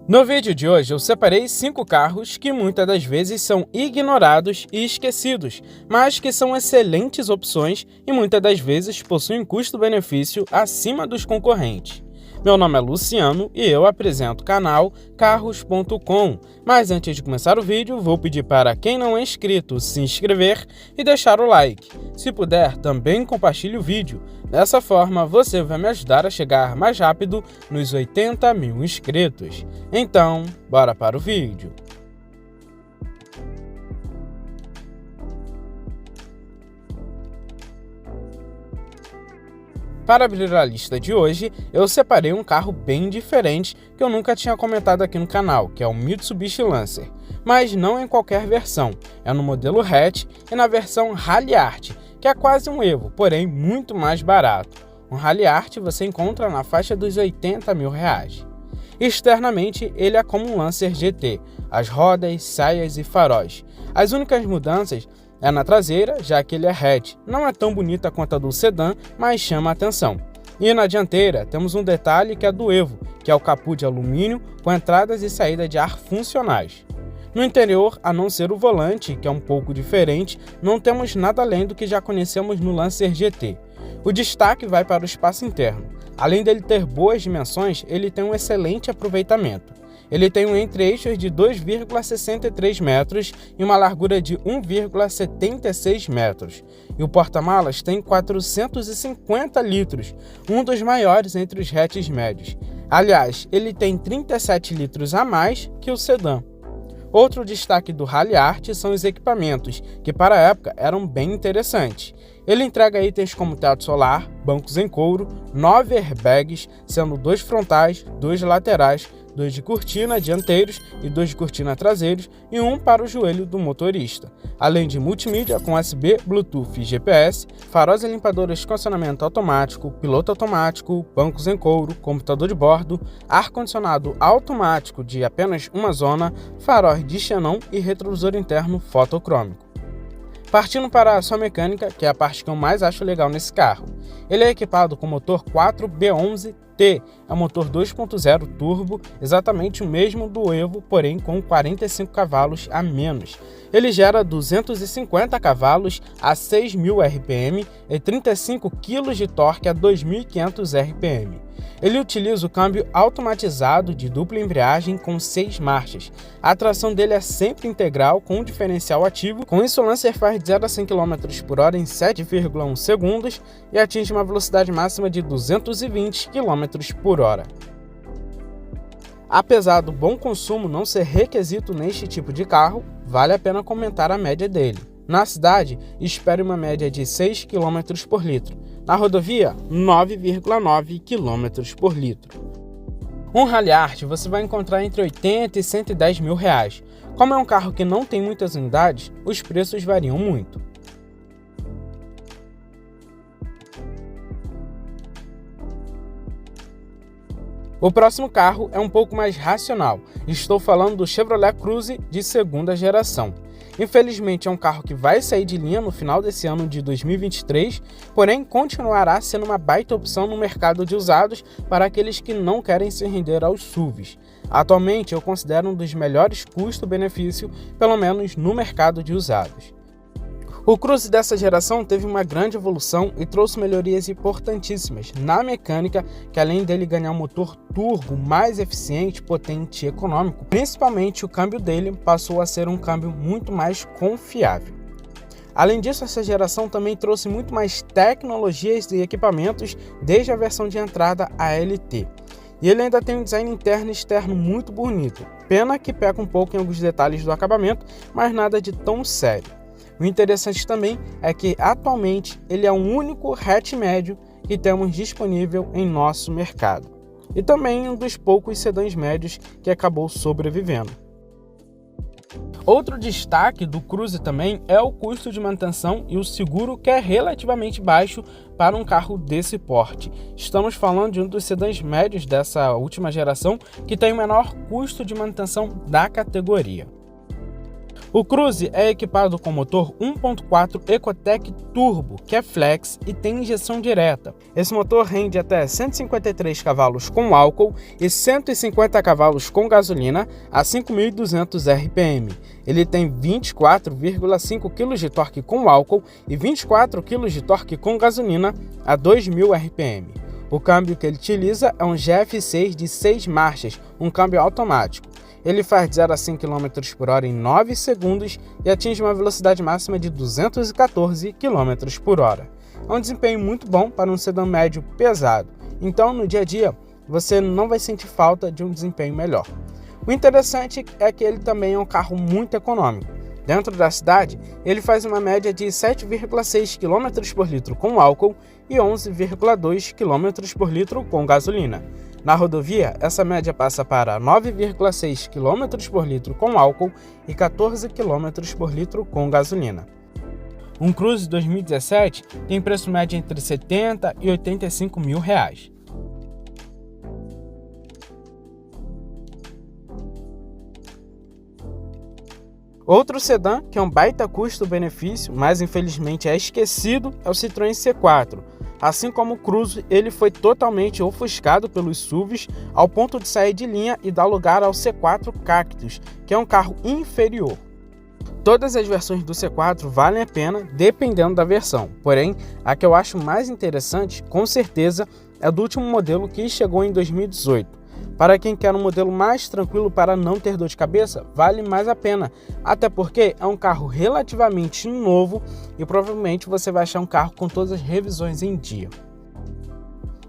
No vídeo de hoje eu separei 5 carros que muitas das vezes são ignorados e esquecidos, mas que são excelentes opções e muitas das vezes possuem custo-benefício acima dos concorrentes. Meu nome é Luciano e eu apresento o canal Carros.com, mas antes de começar o vídeo vou pedir para quem não é inscrito se inscrever e deixar o like. Se puder, também compartilhe o vídeo. Dessa forma você vai me ajudar a chegar mais rápido nos 80 mil inscritos. Então, bora para o vídeo. Para abrir a lista de hoje, eu separei um carro bem diferente que eu nunca tinha comentado aqui no canal, que é o Mitsubishi Lancer. Mas não em qualquer versão, é no modelo hatch e na versão Rally Art, que é quase um Evo, porém muito mais barato. Um Rally Art você encontra na faixa dos 80 mil reais. Externamente, ele é como um Lancer GT, as rodas, saias e faróis. As únicas mudanças é na traseira, já que ele é hatch. Não é tão bonita quanto a do sedã, mas chama a atenção. E na dianteira, temos um detalhe que é do Evo, que é o capô de alumínio com entradas e saída de ar funcionais. No interior, a não ser o volante, que é um pouco diferente, não temos nada além do que já conhecemos no Lancer GT. O destaque vai para o espaço interno. Além dele ter boas dimensões, ele tem um excelente aproveitamento. Ele tem um entre-eixos de 2,63 metros e uma largura de 1,76 metros. E o porta-malas tem 450 litros, um dos maiores entre os hatches médios. Aliás, ele tem 37 litros a mais que o sedã. Outro destaque do Rally Art são os equipamentos, que para a época eram bem interessantes. Ele entrega itens como teto solar, bancos em couro, 9 airbags, sendo 2 frontais, 2 laterais, 2 de cortina dianteiros e 2 de cortina traseiros e 1 para o joelho do motorista. Além de multimídia com USB, Bluetooth e GPS, faróis e limpadores com acionamento automático, piloto automático, bancos em couro, computador de bordo, ar-condicionado automático de apenas uma zona, faróis de xenon e retrovisor interno fotocrômico. Partindo para a sua mecânica, que é a parte que eu mais acho legal nesse carro. Ele é equipado com motor 4B11T, é um motor 2.0 turbo, exatamente o mesmo do Evo, porém com 45 cavalos a menos. Ele gera 250 cavalos a 6.000 RPM e 35 kg de torque a 2.500 RPM. Ele utiliza o câmbio automatizado de dupla embreagem com 6 marchas. A tração dele é sempre integral com um diferencial ativo. Com isso, o Lancer faz de 0 a 100 km por hora em 7,1 segundos e atinge uma velocidade máxima de 220 km por hora. Apesar do bom consumo não ser requisito neste tipo de carro, vale a pena comentar a média dele. Na cidade, espere uma média de 6 km por litro. Na rodovia, 9,9 km por litro. Um Rally Art você vai encontrar entre 80 e 110 mil reais. Como é um carro que não tem muitas unidades, os preços variam muito. O próximo carro é um pouco mais racional. Estou falando do Chevrolet Cruze de segunda geração. Infelizmente é um carro que vai sair de linha no final desse ano de 2023, porém continuará sendo uma baita opção no mercado de usados para aqueles que não querem se render aos SUVs. Atualmente eu considero um dos melhores custo-benefício, pelo menos no mercado de usados. O Cruze dessa geração teve uma grande evolução e trouxe melhorias importantíssimas na mecânica, que além dele ganhar um motor turbo mais eficiente, potente e econômico, principalmente o câmbio dele passou a ser um câmbio muito mais confiável. Além disso, essa geração também trouxe muito mais tecnologias e equipamentos desde a versão de entrada ALT. E ele ainda tem um design interno e externo muito bonito, pena que peca um pouco em alguns detalhes do acabamento, mas nada de tão sério. O interessante também é que atualmente ele é o único hatch médio que temos disponível em nosso mercado. E também um dos poucos sedãs médios que acabou sobrevivendo. Outro destaque do Cruze também é o custo de manutenção e o seguro, que é relativamente baixo para um carro desse porte. Estamos falando de um dos sedãs médios dessa última geração que tem o menor custo de manutenção da categoria. O Cruze é equipado com motor 1.4 Ecotec Turbo, que é flex e tem injeção direta. Esse motor rende até 153 cavalos com álcool e 150 cavalos com gasolina a 5.200 RPM. Ele tem 24,5 kg de torque com álcool e 24 kg de torque com gasolina a 2.000 RPM. O câmbio que ele utiliza é um GF6 de 6 marchas, um câmbio automático. Ele faz de 0 a 100 km por hora em 9 segundos e atinge uma velocidade máxima de 214 km por hora. É um desempenho muito bom para um sedã médio pesado, então no dia a dia você não vai sentir falta de um desempenho melhor. O interessante é que ele também é um carro muito econômico. Dentro da cidade, ele faz uma média de 7,6 km por litro com álcool e 11,2 km por litro com gasolina. Na rodovia, essa média passa para 9,6 km por litro com álcool e 14 km por litro com gasolina. Um Cruze 2017 tem preço médio entre 70 e 85 mil reais. Outro sedã que é um baita custo-benefício, mas infelizmente é esquecido, é o Citroën C4. Assim como o Cruze, ele foi totalmente ofuscado pelos SUVs ao ponto de sair de linha e dar lugar ao C4 Cactus, que é um carro inferior. Todas as versões do C4 valem a pena, dependendo da versão. Porém, a que eu acho mais interessante, com certeza, é do último modelo que chegou em 2018. Para quem quer um modelo mais tranquilo para não ter dor de cabeça, vale mais a pena, até porque é um carro relativamente novo e provavelmente você vai achar um carro com todas as revisões em dia.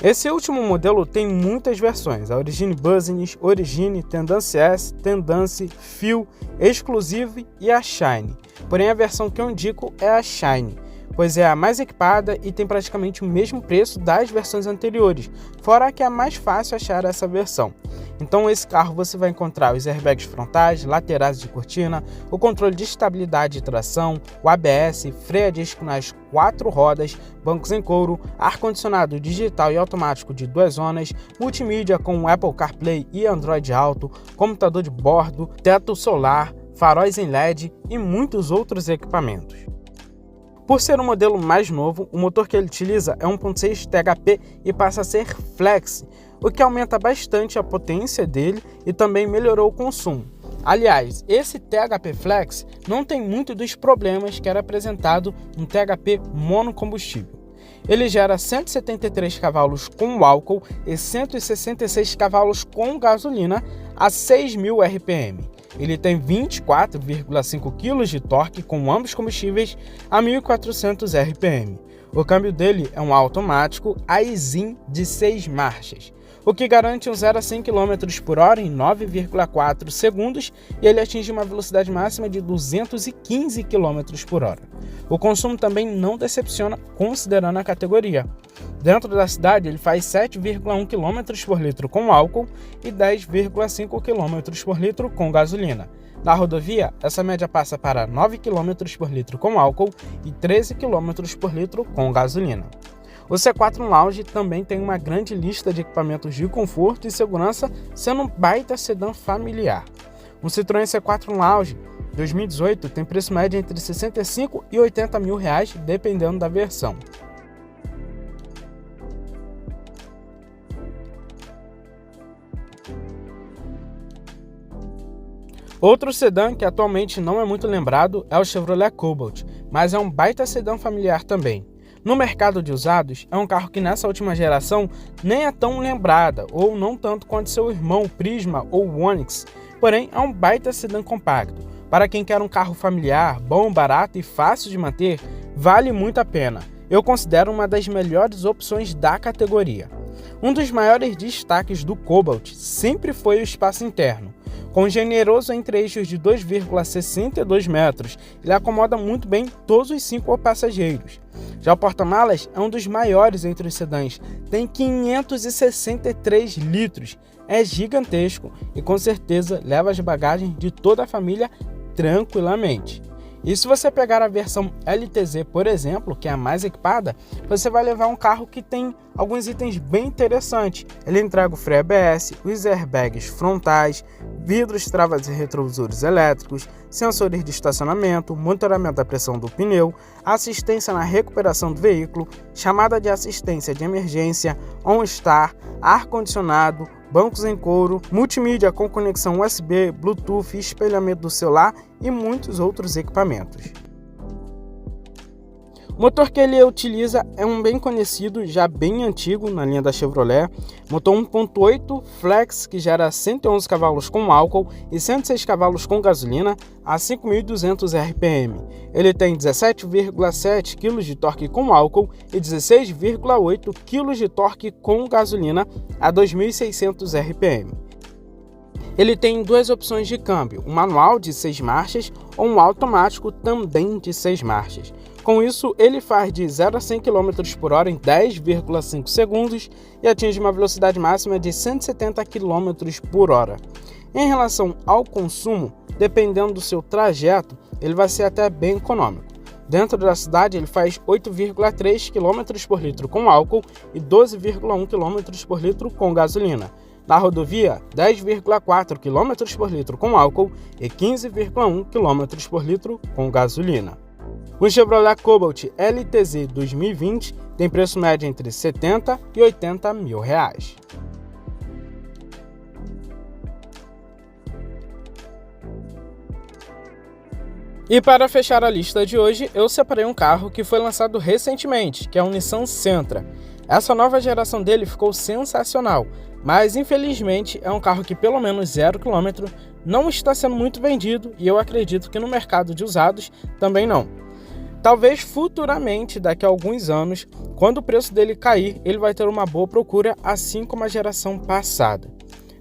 Esse último modelo tem muitas versões, a Origine Business, Origine, Tendance S, Tendance, Fuel, Exclusive e a Shine. Porém a versão que eu indico é a Shine, pois é a mais equipada e tem praticamente o mesmo preço das versões anteriores, fora que é mais fácil achar essa versão. Então esse carro você vai encontrar os airbags frontais, laterais de cortina, o controle de estabilidade e tração, o ABS, freio a disco nas 4 rodas, bancos em couro, ar-condicionado digital e automático de 2 zonas, multimídia com Apple CarPlay e Android Auto, computador de bordo, teto solar, faróis em LED e muitos outros equipamentos. Por ser um modelo mais novo, o motor que ele utiliza é 1.6 THP e passa a ser flex, o que aumenta bastante a potência dele e também melhorou o consumo. Aliás, esse THP Flex não tem muito dos problemas que era apresentado no THP monocombustível. Ele gera 173 cavalos com álcool e 166 cavalos com gasolina a 6.000 RPM. Ele tem 24,5 kg de torque com ambos combustíveis a 1.400 RPM. O câmbio dele é um automático Aisin de 6 marchas, o que garante um 0 a 100 km por hora em 9,4 segundos e ele atinge uma velocidade máxima de 215 km por hora. O consumo também não decepciona considerando a categoria. Dentro da cidade ele faz 7,1 km por litro com álcool e 10,5 km por litro com gasolina. Na rodovia, essa média passa para 9 km por litro com álcool e 13 km por litro com gasolina. O C4 Lounge também tem uma grande lista de equipamentos de conforto e segurança, sendo um baita sedã familiar. Um Citroën C4 Lounge 2018 tem preço médio entre 65 e 80 mil reais, dependendo da versão. Outro sedã que atualmente não é muito lembrado é o Chevrolet Cobalt, mas é um baita sedã familiar também. No mercado de usados, é um carro que nessa última geração nem é tão lembrada, ou não tanto quanto seu irmão o Prisma ou o Onix, porém é um baita sedã compacto. Para quem quer um carro familiar, bom, barato e fácil de manter, vale muito a pena. Eu considero uma das melhores opções da categoria. Um dos maiores destaques do Cobalt sempre foi o espaço interno. Com um generoso entre-eixos de 2,62 metros, ele acomoda muito bem todos os 5 passageiros. Já o porta-malas é um dos maiores entre os sedãs, tem 563 litros, é gigantesco e com certeza leva as bagagens de toda a família tranquilamente. E se você pegar a versão LTZ, por exemplo, que é a mais equipada, você vai levar um carro que tem alguns itens bem interessantes. Ele entrega o freio ABS, os airbags frontais, vidros, travas e retrovisores elétricos, sensores de estacionamento, monitoramento da pressão do pneu, assistência na recuperação do veículo, chamada de assistência de emergência, OnStar, ar-condicionado, bancos em couro, multimídia com conexão USB, Bluetooth, espelhamento do celular e muitos outros equipamentos. O motor que ele utiliza é um bem conhecido, já bem antigo na linha da Chevrolet, motor 1.8 Flex que gera 111 cavalos com álcool e 106 cavalos com gasolina a 5.200 RPM. Ele tem 17,7 kg de torque com álcool e 16,8 kg de torque com gasolina a 2.600 RPM. Ele tem duas opções de câmbio, um manual de 6 marchas ou um automático também de 6 marchas. Com isso, ele faz de 0 a 100 km por hora em 10,5 segundos e atinge uma velocidade máxima de 170 km por hora. Em relação ao consumo, dependendo do seu trajeto, ele vai ser até bem econômico. Dentro da cidade, ele faz 8,3 km por litro com álcool e 12,1 km por litro com gasolina. Na rodovia, 10,4 km por litro com álcool e 15,1 km por litro com gasolina. O Chevrolet Cobalt LTZ 2020 tem preço médio entre 70 e 80 mil reais. E para fechar a lista de hoje, eu separei um carro que foi lançado recentemente, que é o Nissan Sentra. Essa nova geração dele ficou sensacional, mas infelizmente é um carro que pelo menos 0 km não está sendo muito vendido e eu acredito que no mercado de usados também não. Talvez futuramente, daqui a alguns anos, quando o preço dele cair, ele vai ter uma boa procura, assim como a geração passada.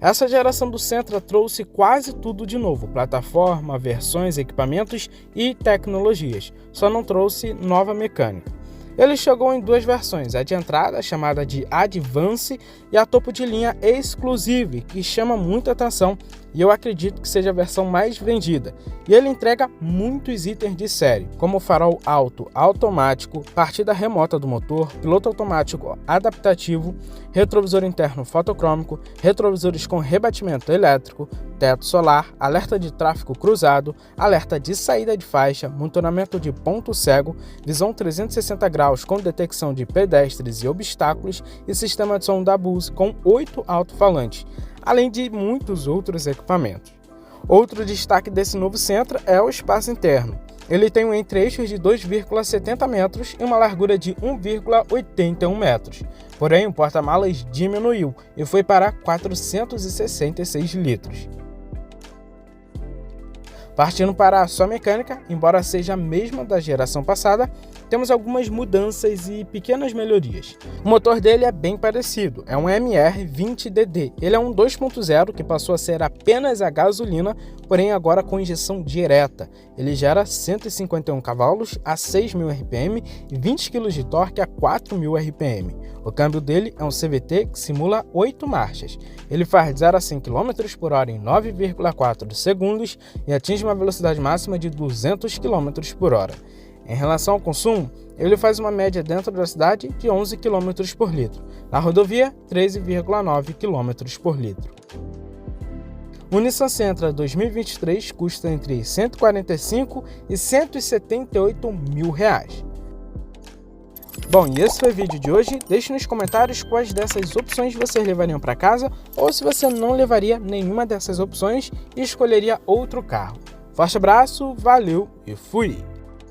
Essa geração do Sentra trouxe quase tudo de novo, plataforma, versões, equipamentos e tecnologias, só não trouxe nova mecânica. Ele chegou em duas versões, a de entrada, chamada de Advance, e a topo de linha Exclusive, que chama muita atenção e eu acredito que seja a versão mais vendida. E ele entrega muitos itens de série, como farol alto automático, partida remota do motor, piloto automático adaptativo, retrovisor interno fotocrômico, retrovisores com rebatimento elétrico, teto solar, alerta de tráfego cruzado, alerta de saída de faixa, monitoramento de ponto cego, visão 360 graus com detecção de pedestres e obstáculos e sistema de som da Bose com 8 alto-falantes, além de muitos outros equipamentos. Outro destaque desse novo Sentra é o espaço interno. Ele tem um entre-eixos de 2,70 metros e uma largura de 1,81 metros. Porém, o porta-malas diminuiu e foi para 466 litros. Partindo para a sua mecânica, embora seja a mesma da geração passada, temos algumas mudanças e pequenas melhorias. O motor dele é bem parecido, é um MR20DD. Ele é um 2.0 que passou a ser apenas a gasolina, porém agora com injeção direta. Ele gera 151 cavalos a 6.000 RPM e 20 kg de torque a 4.000 RPM. O câmbio dele é um CVT que simula 8 marchas. Ele faz de 0 a 100 km por hora em 9,4 segundos e atinge uma velocidade máxima de 200 km por hora. Em relação ao consumo, ele faz uma média dentro da cidade de 11 km por litro, na rodovia 13,9 km por litro. O Nissan Sentra 2023 custa entre 145 e 178 mil reais. Bom, e esse foi o vídeo de hoje. Deixe nos comentários quais dessas opções vocês levariam para casa ou se você não levaria nenhuma dessas opções e escolheria outro carro. Forte abraço, valeu e fui!